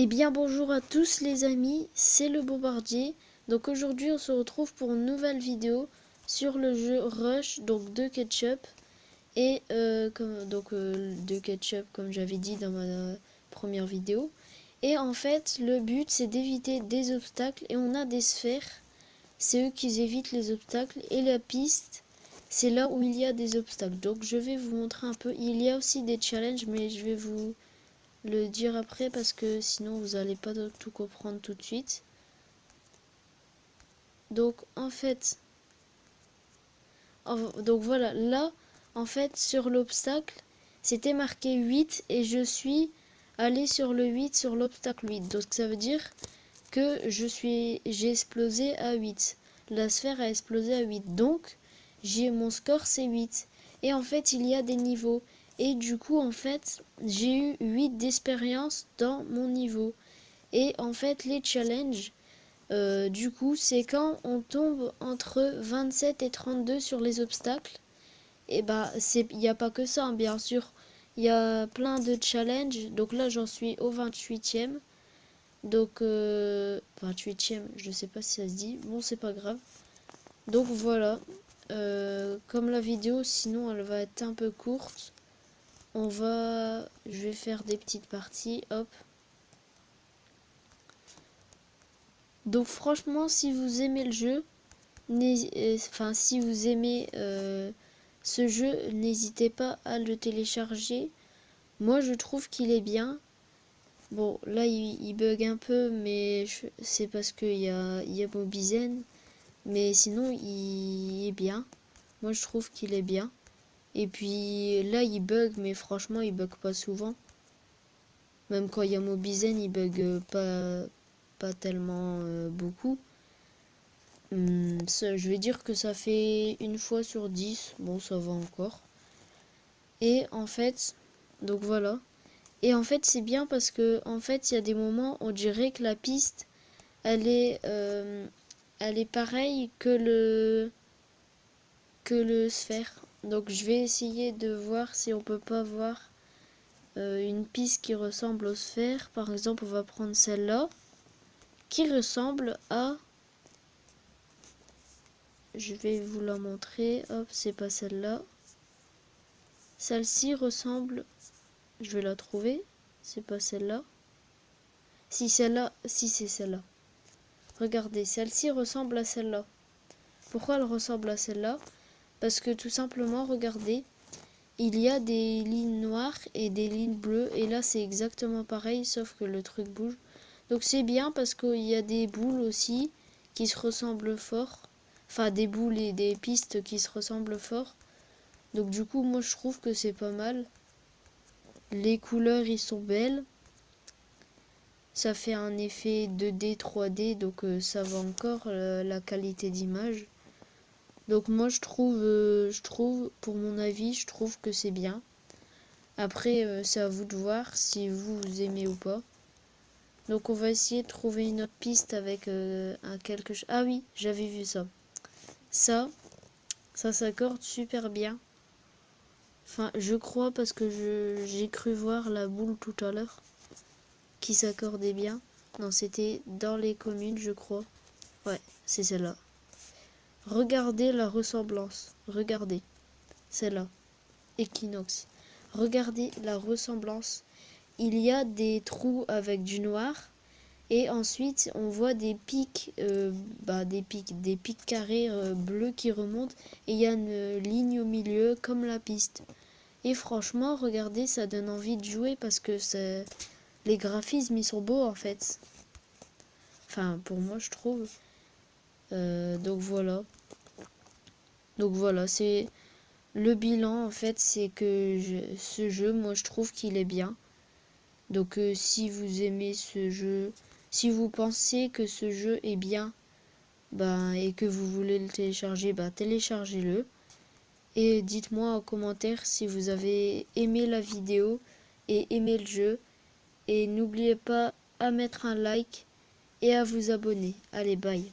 Eh bien bonjour à tous les amis, c'est le Bombardier. Donc aujourd'hui on se retrouve pour une nouvelle vidéo sur le jeu Rush, donc de Ketchup. Et de Ketchup comme j'avais dit dans ma première vidéo. Et en fait le but c'est d'éviter des obstacles et on a des sphères. C'est eux qui évitent les obstacles et la piste c'est là où il y a des obstacles. Donc je vais vous montrer un peu. Il y a aussi des challenges mais je vais vous le dire après parce que sinon vous allez pas tout comprendre tout de suite. Donc en fait, donc voilà, là en fait sur l'obstacle, c'était marqué 8 et je suis allé sur le 8 sur l'obstacle 8. Donc ça veut dire que j'ai explosé à 8. La sphère a explosé à 8. Donc mon score c'est 8. Et en fait, il y a des niveaux. Et du coup, en fait, j'ai eu 8 d'expérience dans mon niveau. Et en fait, les challenges, du coup, c'est quand on tombe entre 27 et 32 sur les obstacles. Et bah, il n'y a pas que ça, hein, bien sûr. Il y a plein de challenges. Donc là, j'en suis au 28e. Donc, 28e, je sais pas si ça se dit. Bon, c'est pas grave. Donc voilà. Comme la vidéo, sinon, elle va être un peu courte. Je vais faire des petites parties. Hop. Donc franchement, si vous aimez le jeu, si vous aimez ce jeu, n'hésitez pas à le télécharger. Moi, je trouve qu'il est bien. Bon, là, il bug un peu, mais c'est parce qu'il y a Mobizen. Mais sinon, il est bien. Moi, je trouve qu'il est bien. Et puis là, il bug, mais franchement, il bug pas souvent. Même quand il y a Mobizen, il bug pas tellement beaucoup. Je vais dire que ça fait une fois sur 10. Bon, ça va encore. Et en fait, donc voilà. Et en fait, c'est bien parce que en fait, il y a des moments, on dirait que la piste, elle est pareille que le sphère. Donc, je vais essayer de voir si on peut pas voir une piste qui ressemble aux sphères. Par exemple, on va prendre celle-là, qui ressemble à... Je vais vous la montrer. Hop, c'est pas celle-là. Celle-ci ressemble... Je vais la trouver. C'est pas celle-là. Si celle-là, si c'est celle-là. Regardez, celle-ci ressemble à celle-là. Pourquoi elle ressemble à celle-là? Parce que tout simplement, regardez, il y a des lignes noires et des lignes bleues. Et là, c'est exactement pareil, sauf que le truc bouge. Donc c'est bien parce qu'il y a des boules aussi qui se ressemblent fort. Enfin, des boules et des pistes qui se ressemblent fort. Donc du coup, moi, je trouve que c'est pas mal. Les couleurs, ils sont belles. Ça fait un effet 2D, 3D, donc ça va encore la qualité d'image. Donc moi je trouve, pour mon avis, je trouve que c'est bien. Après, c'est à vous de voir si vous aimez ou pas. Donc on va essayer de trouver une autre piste avec un quelque chose. Ah oui, j'avais vu ça. Ça s'accorde super bien. Enfin, je crois parce que j'ai cru voir la boule tout à l'heure qui s'accordait bien. Non, c'était dans les communes, je crois. Ouais, c'est celle-là. Regardez la ressemblance. Regardez. Celle-là. Équinoxe. Regardez la ressemblance. Il y a des trous avec du noir. Et ensuite, on voit des pics, des pics carrés bleus qui remontent. Et il y a une ligne au milieu, comme la piste. Et franchement, regardez, ça donne envie de jouer parce que les graphismes, ils sont beaux en fait. Enfin, pour moi, je trouve. Donc voilà. Donc voilà, c'est le bilan en fait, c'est que ce jeu, moi je trouve qu'il est bien. Donc si vous aimez ce jeu, si vous pensez que ce jeu est bien, et que vous voulez le télécharger, téléchargez-le. Et dites-moi en commentaire si vous avez aimé la vidéo et aimé le jeu. Et n'oubliez pas à mettre un like et à vous abonner. Allez, bye.